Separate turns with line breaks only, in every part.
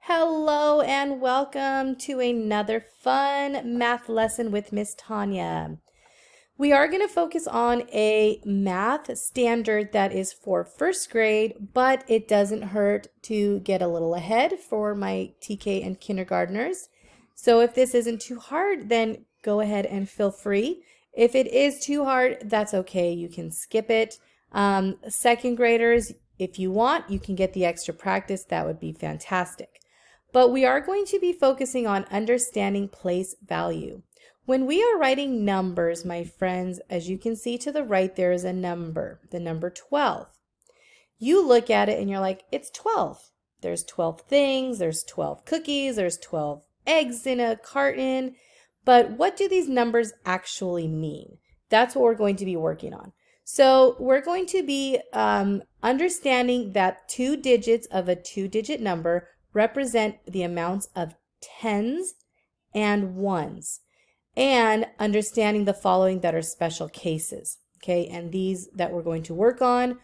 Hello and welcome to another fun math lesson with Miss Tanya. We are going to focus on a math standard that is for first grade, but it doesn't hurt to get a little ahead for my TK and kindergartners. So if this isn't too hard, then go ahead and feel free. If it is too hard, that's okay. You can skip it. Second graders, if you want, you can get the extra practice. That would be fantastic. But we are going to be focusing on understanding place value. When we are writing numbers, my friends, as you can see to the right, there is a number, the number 12. You look at it and you're like, it's 12. There's 12 things, there's 12 cookies, there's 12 eggs in a carton. But what do these numbers actually mean? That's what we're going to be working on. So we're going to be understanding that 2 digits of a 2-digit number represent the amounts of tens and ones, and understanding the following that are special cases, okay? And these that we're going to work on.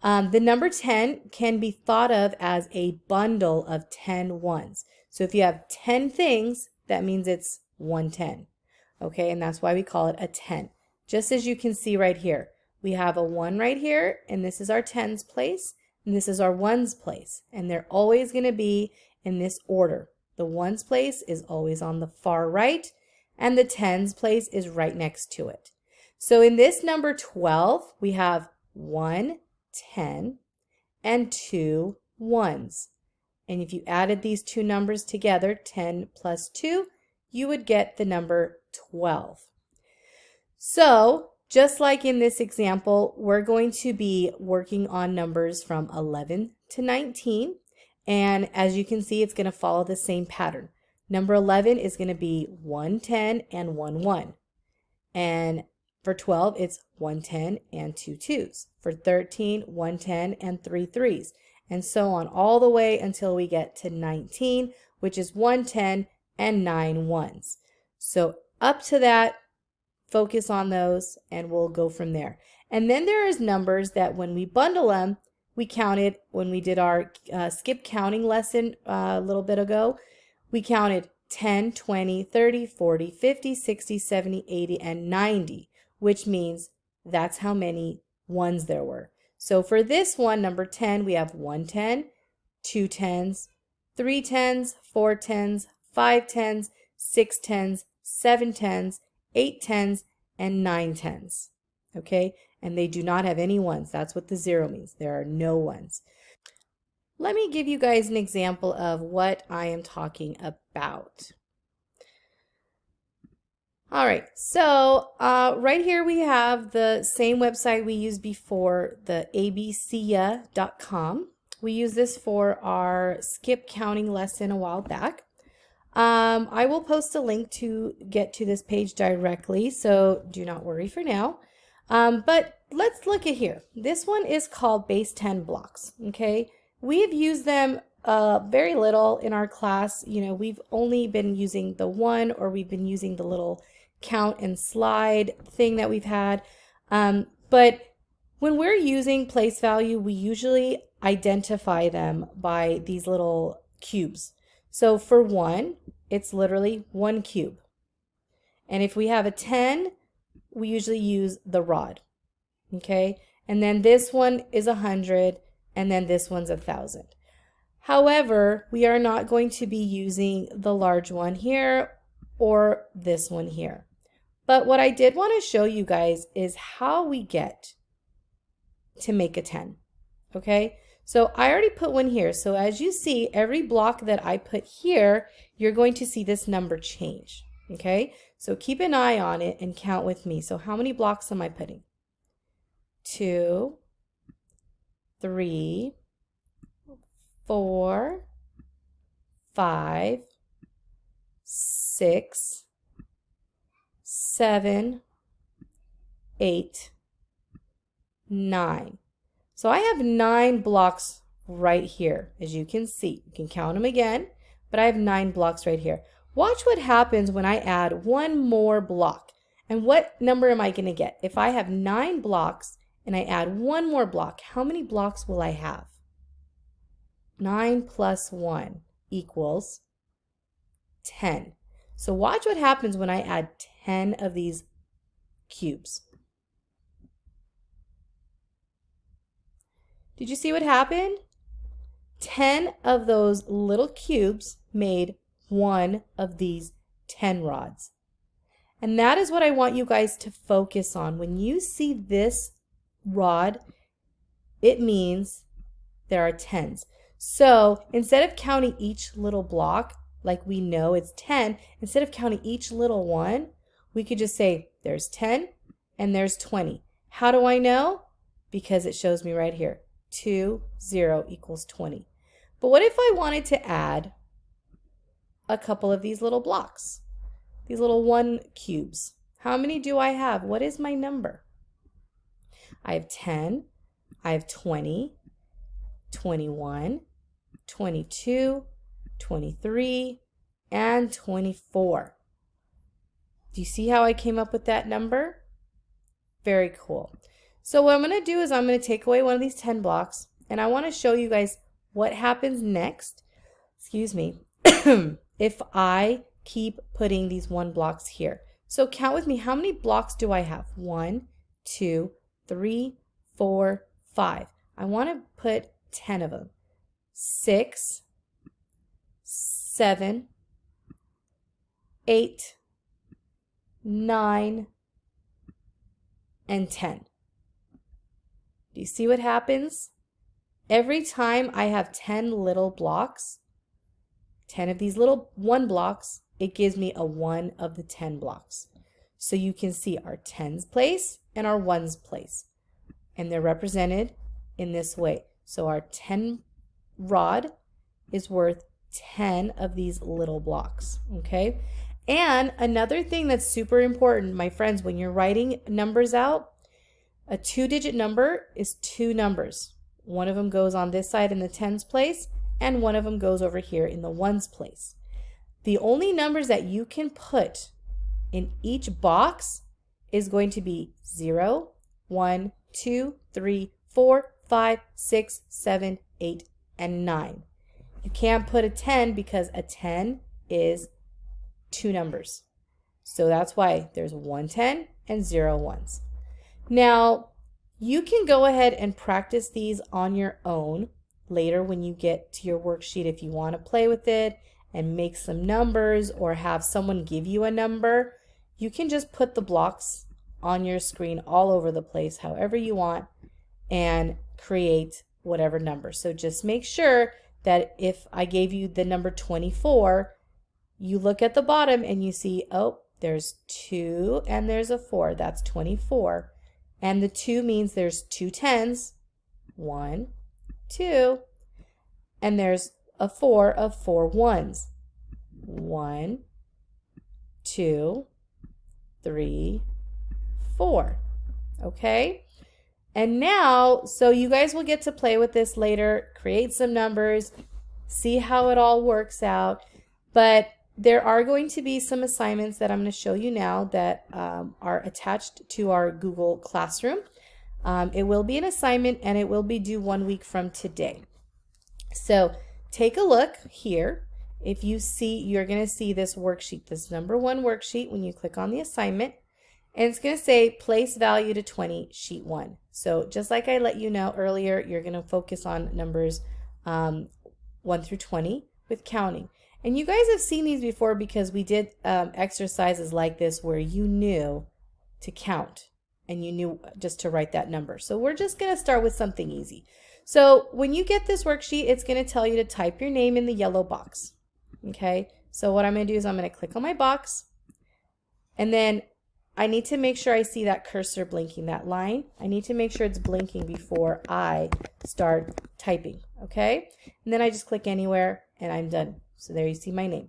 The number 10 can be thought of as a bundle of 10 ones. So if you have 10 things, that means it's 110, okay? And that's why we call it a 10. Just as you can see right here, we have a 1 right here, and this is our tens place, and this is our ones place, and they're always going to be in this order. The ones place is always on the far right, and the tens place is right next to it. So in this number 12, we have 1 10 and 2 ones. And if you added these two numbers together, 10 plus 2, you would get the number 12. So just like in this example, we're going to be working on numbers from 11 to 19. And as you can see, it's going to follow the same pattern. Number 11 is going to be 110 and 1 1. And for 12, it's 110 and 2 2s. For 13, 110 and 3 3s. And so on all the way until we get to 19, which is 110 and 9 1s. So up to that, focus on those, and we'll go from there. And then there is numbers that when we bundle them, we counted when we did our skip counting lesson a little bit ago. We counted 10, 20, 30, 40, 50, 60, 70, 80, and 90, which means that's how many ones there were. So for this one, number 10, we have 110, 2 10s, 3 10s, 4 10s, 5 10s, 6 10s, 7 10s, 8 10s, and 9 10s. Okay? And they do not have any ones. That's what the 0 means. There are no ones. Let me give you guys an example of what I am talking about. All right, so right here we have the same website we used before, the abcia.com. We used this for our skip counting lesson a while back. I will post a link to get to this page directly, so do not worry for now. But let's look at here. This one is called base 10 blocks, okay? We've used them very little in our class. You know, we've only been using the 1, or we've been using the little count and slide thing that we've had. But when we're using place value, we usually identify them by these little cubes. So for 1, it's literally 1 cube. And if we have a 10, we usually use the rod, okay? And then this one is 100, and then this one's 1,000. However, we are not going to be using the large one here or this one here. But what I did want to show you guys is how we get to make a 10, okay? So I already put one here. So as you see, every block that I put here, you're going to see this number change, okay? So keep an eye on it and count with me. So how many blocks am I putting? 2, 3, 4, 5, 6, 7, 8, 9. So I have 9 blocks right here, as you can see. You can count them again, but I have 9 blocks right here. Watch what happens when I add one more block. And what number am I going to get? If I have 9 blocks and I add one more block, how many blocks will I have? 9 plus 1 equals 10. So watch what happens when I add 10 of these cubes. Did you see what happened? 10 of those little cubes made one of these 10 rods. And that is what I want you guys to focus on. When you see this rod, it means there are 10s. So instead of counting each little block, like we know it's 10, instead of counting each little one, we could just say there's 10 and there's 20. How do I know? Because it shows me right here. 2, 0 equals 20. But what if I wanted to add a couple of these little blocks? These little 1 cubes. How many do I have? What is my number? I have 10, I have 20, 21, 22, 23, and 24. Do you see how I came up with that number? Very cool. So what I'm going to do is I'm going to take away one of these 10 blocks, and I want to show you guys what happens next, excuse me, if I keep putting these 1 blocks here. So count with me, how many blocks do I have? 1, 2, 3, 4, 5. I want to put 10 of them. 6, 7, 8, 9, and 10. Do you see what happens? Every time I have 10 little blocks, 10 of these little 1 blocks, it gives me a 1 of the 10 blocks. So you can see our 10s place and our 1s place. And they're represented in this way. So our 10 rod is worth 10 of these little blocks, okay? And another thing that's super important, my friends, when you're writing numbers out, a 2-digit number is 2 numbers. One of them goes on this side in the 10s place, and one of them goes over here in the 1s place. The only numbers that you can put in each box is going to be 0, 1, 2, 3, 4, 5, 6, 7, 8, and 9. You can't put a 10 because a 10 is 2 numbers. So that's why there's 1 10 and 0 1s. Now, you can go ahead and practice these on your own later when you get to your worksheet if you want to play with it and make some numbers or have someone give you a number. You can just put the blocks on your screen all over the place however you want and create whatever number. So just make sure that if I gave you the number 24, you look at the bottom and you see, oh, there's 2 and there's a 4. That's 24. And the 2 means there's 2 10s, 1, 2, and there's a 4 of 4 1s, 1, 2, 3, 4. Okay? And now, so you guys will get to play with this later, create some numbers, see how it all works out. But there are going to be some assignments that I'm going to show you now that are attached to our Google Classroom. It will be an assignment and it will be due 1 week from today. So take a look here. If you see, you're going to see this worksheet, this number 1 worksheet when you click on the assignment. And it's going to say place value to 20, sheet 1. So just like I let you know earlier, you're going to focus on numbers 1 through 20 with counting. And you guys have seen these before because we did exercises like this where you knew to count and you knew just to write that number. So we're just going to start with something easy. So when you get this worksheet, it's going to tell you to type your name in the yellow box. Okay, so what I'm going to do is I'm going to click on my box, and then I need to make sure I see that cursor blinking, that line. I need to make sure it's blinking before I start typing, okay? And then I just click anywhere and I'm done. So there you see my name.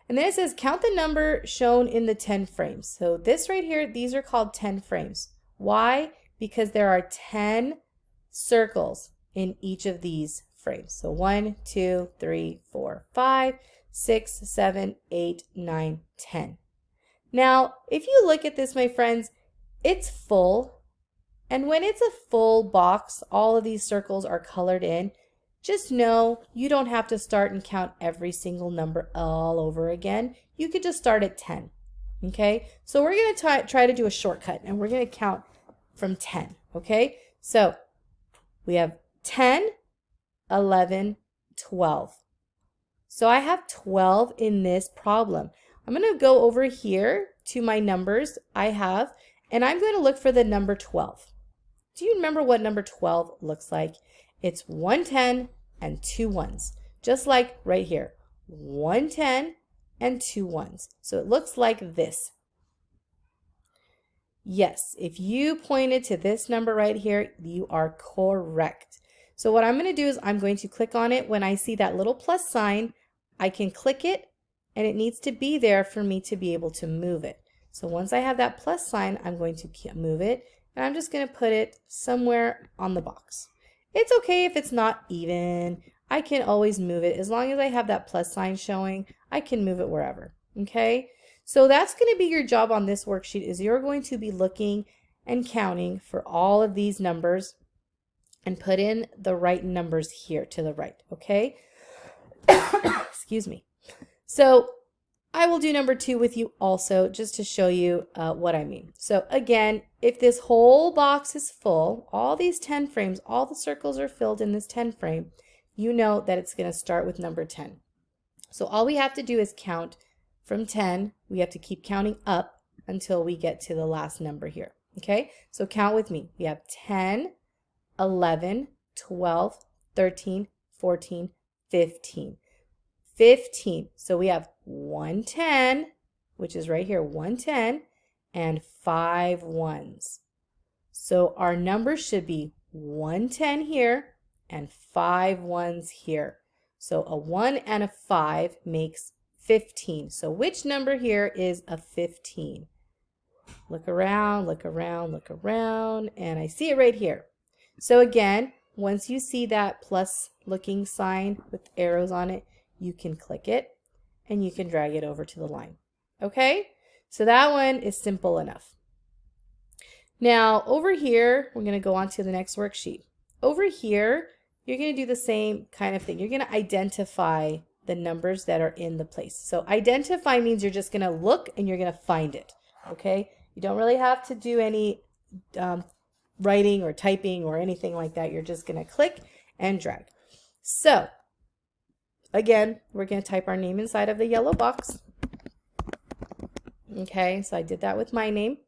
And then it says count the number shown in the 10 frames. So this right here, these are called 10 frames. Why? Because there are 10 circles in each of these frames. So 1, 2, 3, 4, 5, 6, 7, 8, 9, 10. Now, if you look at this, my friends, it's full. And when it's a full box, all of these circles are colored in. just know you don't have to start and count every single number all over again. You could just start at 10. Okay, so we're going to try to do a shortcut, and we're going to count from 10. Okay, so we have 10, 11, 12. So I have 12 in this problem. I'm going to go over here to my numbers I have, and I'm going to look for the number 12. Do you remember what number 12 looks like? It's 110 and 2 ones, just like right here, 110 and 2 ones. So it looks like this. Yes, if you pointed to this number right here, you are correct. So what I'm going to do is I'm going to click on it. When I see that little plus sign, I can click it, and it needs to be there for me to be able to move it. So once I have that plus sign, I'm going to move it, and I'm just going to put it somewhere on the box. It's okay if it's not even. I can always move it. As long as I have that plus sign showing, I can move it wherever. Okay? So that's going to be your job on this worksheet, is you're going to be looking and counting for all of these numbers and put in the right numbers here to the right. Okay? Excuse me. So I will do number 2 with you also, just to show you what I mean. So again, if this whole box is full, all these 10 frames, all the circles are filled in this 10 frame, you know that it's going to start with number 10. So all we have to do is count from 10. We have to keep counting up until we get to the last number here. Okay, so count with me. We have 10, 11, 12, 13, 14, 15. 15. So we have 110, which is right here, 110, and 5 ones. So our number should be 110 here and 5 ones here. So a 1 and a 5 makes 15. So which number here is a 15? Look around, look around, look around, and I see it right here. So again, once you see that plus looking sign with arrows on it, you can click it and you can drag it over to the line. Okay, so that one is simple enough. Now over here, we're going to go on to the next worksheet. Over here, you're going to do the same kind of thing. You're going to identify the numbers that are in the place. So identify means you're just going to look and you're going to find it. Okay, you don't really have to do any writing or typing or anything like that. You're just going to click and drag. So again, we're going to type our name inside of the yellow box. Okay, so I did that with my name.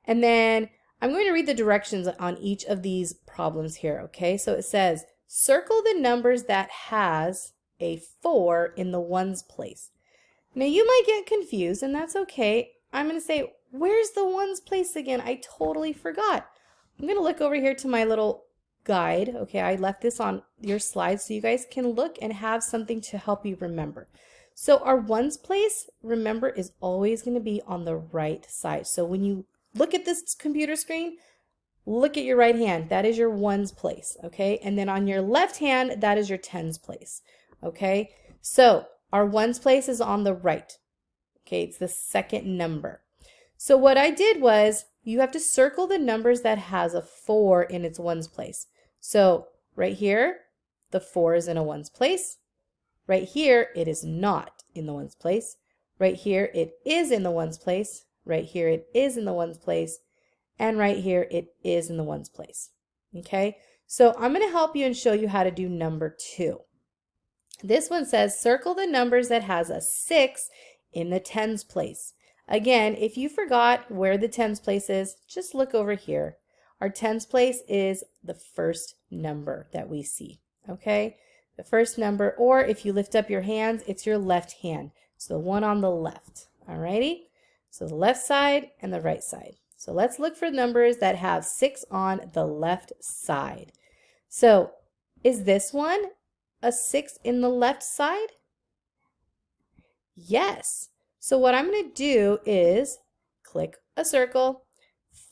And then I'm going to read the directions on each of these problems here. Okay, so it says, circle the numbers that has a 4 in the ones place. Now you might get confused, and that's okay. I'm going to say, where's the ones place again? I totally forgot. I'm going to look over here to my little guide. Okay, I left this on your slides so you guys can look and have something to help you remember. So our ones place, remember, is always going to be on the right side. So when you look at this computer screen, look at your right hand. That is your ones place. Okay, and then on your left hand, that is your tens place. Okay, so our ones place is on the right. Okay, it's the second number. So what I did was, you have to circle the numbers that has a 4 in its ones place. So right here, the 4 is in a ones place. Right here, it is not in the ones place. Right here, it is in the ones place. Right here, it is in the ones place. And right here, it is in the ones place. Okay, so I'm going to help you and show you how to do number 2. This one says, circle the numbers that has a 6 in the tens place. Again, if you forgot where the tens place is, just look over here. Our tens place is the first number that we see, okay? The first number, or if you lift up your hands, it's your left hand. So the one on the left, alrighty? So the left side and the right side. So let's look for numbers that have 6 on the left side. So is this one a 6 in the left side? Yes. So what I'm going to do is click a circle,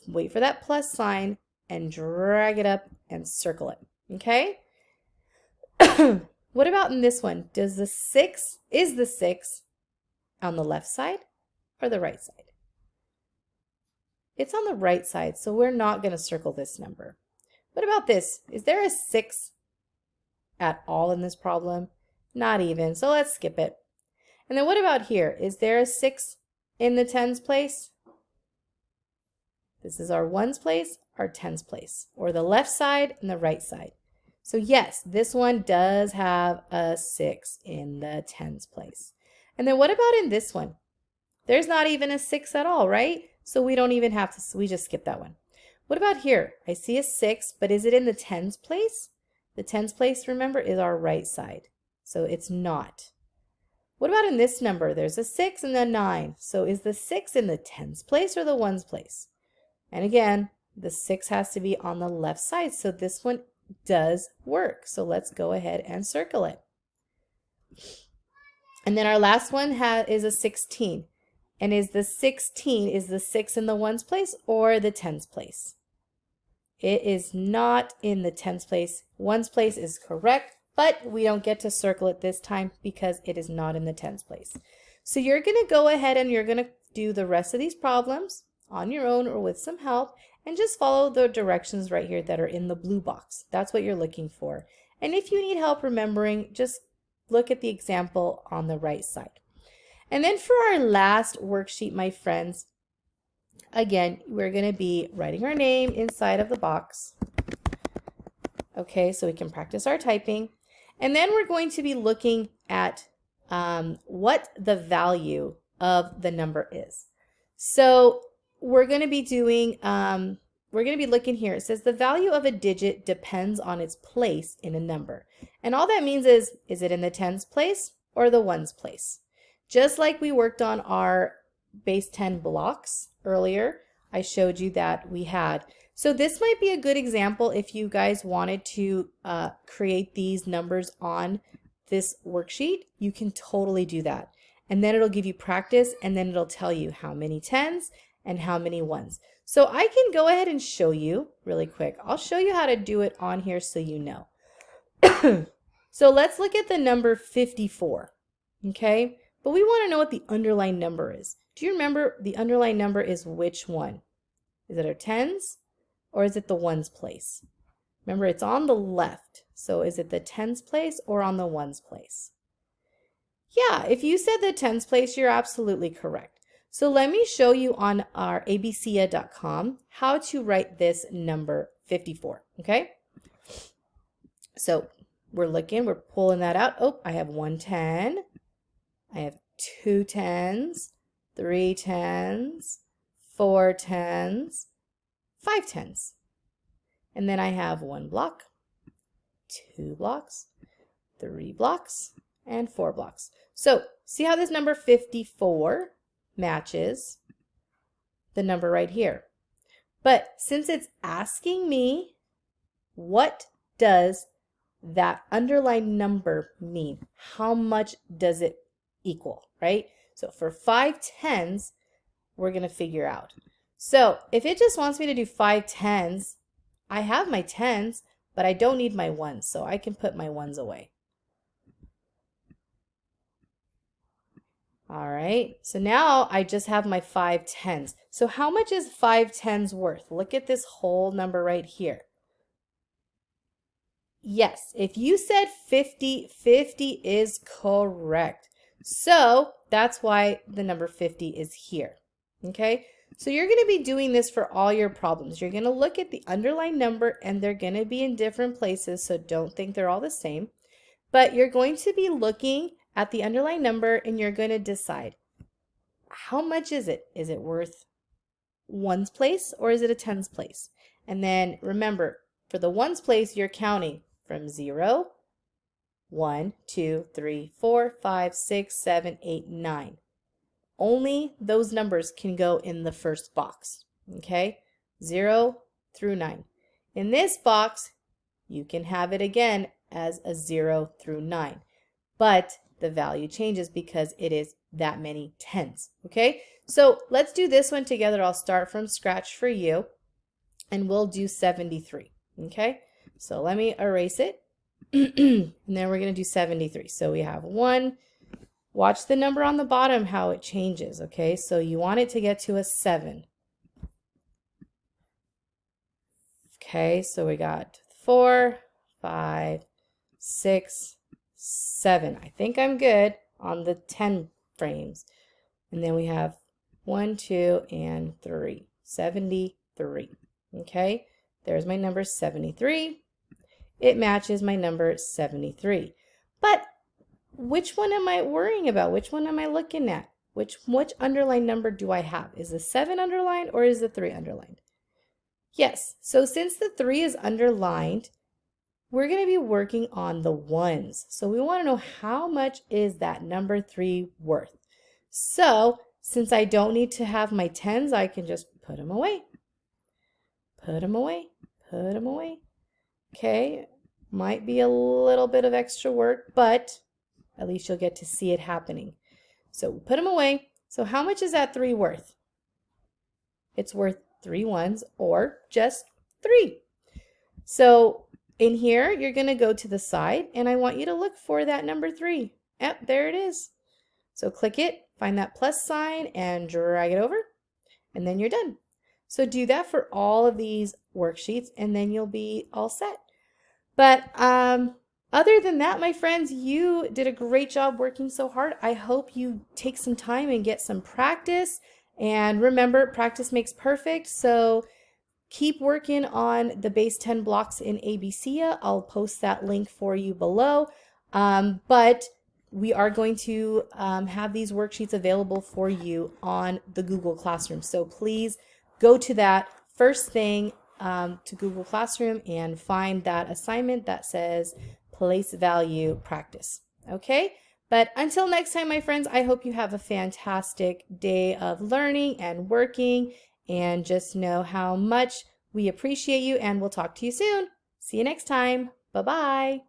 wait for that plus sign, and drag it up and circle it. Okay? What about in this one? Is the 6 on the left side or the right side? It's on the right side, so we're not going to circle this number. What about this? Is there a 6 at all in this problem? Not even. So let's skip it. And then what about here? Is there a 6 in the tens place? This is our ones place, our tens place, or the left side and the right side. So yes, this one does have a 6 in the tens place. And then what about in this one? There's not even a 6 at all, right? So we don't even have to, we just skip that one. What about here? I see a 6, but is it in the tens place? The tens place, remember, is our right side. So it's not. What about in this number? There's a 6 and a 9. So is the 6 in the tens place or the ones place? And again, the 6 has to be on the left side. So this one does work. So let's go ahead and circle it. And then our last one is a 16. And is the 16, is the 6 in the ones place or the tens place? It is not in the tens place. Ones place is correct, but we don't get to circle it this time because it is not in the tens place. So you're going to go ahead and you're going to do the rest of these problems on your own or with some help and just follow the directions right here that are in the blue box. That's what you're looking for. And if you need help remembering, just look at the example on the right side. And then for our last worksheet, my friends, again, we're going to be writing our name inside of the box. Okay, so we can practice our typing. And then we're going to be looking at what the value of the number is. So we're going to be doing, we're going to be looking here. It says the value of a digit depends on its place in a number. And all that means is it in the tens place or the ones place? Just like we worked on our base 10 blocks earlier, I showed you that we had. So this might be a good example if you guys wanted to create these numbers on this worksheet. You can totally do that. And then it'll give you practice and then it'll tell you how many tens and how many ones. So I can go ahead and show you really quick. I'll show you how to do it on here so you know. So let's look at the number 54, okay? But we want to know what the underlying number is. Do you remember the underlying number is which one? Is it our tens or is it the ones place? Remember, it's on the left. So is it the tens place or on the ones place? Yeah, if you said the tens place, you're absolutely correct. So let me show you on our abcia.com how to write this number 54, okay? So we're pulling that out. Oh, I have 1 10. I have 2 10s, 3 10s, 4 10s, 5 10s. And then I have 1 block, 2 blocks, 3 blocks, and 4 blocks. So see how this number 54 matches the number right here. But since it's asking me, what does that underlying number mean? How much does it equal, right? So for 5 10s, we're going to figure out. So if it just wants me to do 5 10s, I have my 10s, but I don't need my 1s, so I can put my 1s away. All right, so now I just have my 5 10s. So how much is 5 10s worth? Look at this whole number right here. Yes, if you said 50, 50 is correct. So that's why the number 50 is here. Okay, so you're going to be doing this for all your problems. You're going to look at the underlying number and they're going to be in different places, so don't think they're all the same. But you're going to be looking at the underlying number and you're going to decide, how much is it? Is it worth ones place or is it a tens place? And then remember, for the ones place, you're counting from 0, 1, 2, 3, 4, 5, 6, 7, 8, 9. Only those numbers can go in the first box, okay? 0 through 9. In this box, you can have it again as a 0 through 9, but the value changes because it is that many tens, okay? So let's do this one together. I'll start from scratch for you, and we'll do 73, okay? So let me erase it, and then we're going to do 73. So we have 1. Watch the number on the bottom, how it changes, okay? So you want it to get to a 7. Okay, so we got 4, 5, 6, 7. I think I'm good on the 10 frames. And then we have 1, 2, and 3. 73. Okay, there's my number 73. It matches my number 73. But which one am I worrying about? Which one am I looking at? Which underlined number do I have? Is the 7 underlined or is the 3 underlined? Yes, so since the 3 is underlined, we're going to be working on the ones. So we want to know how much is that number 3 worth. So since I don't need to have my 10s, I can just put them away. Put them away. Put them away. Okay, might be a little bit of extra work, but at least you'll get to see it happening. So put them away. So how much is that 3 worth? It's worth 3 ones or just 3. So in here, you're going to go to the side and I want you to look for that number 3. Yep, there it is. So click it, find that plus sign and drag it over and then you're done. So do that for all of these worksheets and then you'll be all set. But other than that, my friends, you did a great job working so hard. I hope you take some time and get some practice. And remember, practice makes perfect. So keep working on the base 10 blocks in ABCA. I'll post that link for you below. But we are going to have these worksheets available for you on the Google Classroom. So please go to that first thing to Google Classroom and find that assignment that says place value practice. Okay? But until next time, my friends, I hope you have a fantastic day of learning and working, and just know how much we appreciate you, and we'll talk to you soon. See you next time. Bye-bye.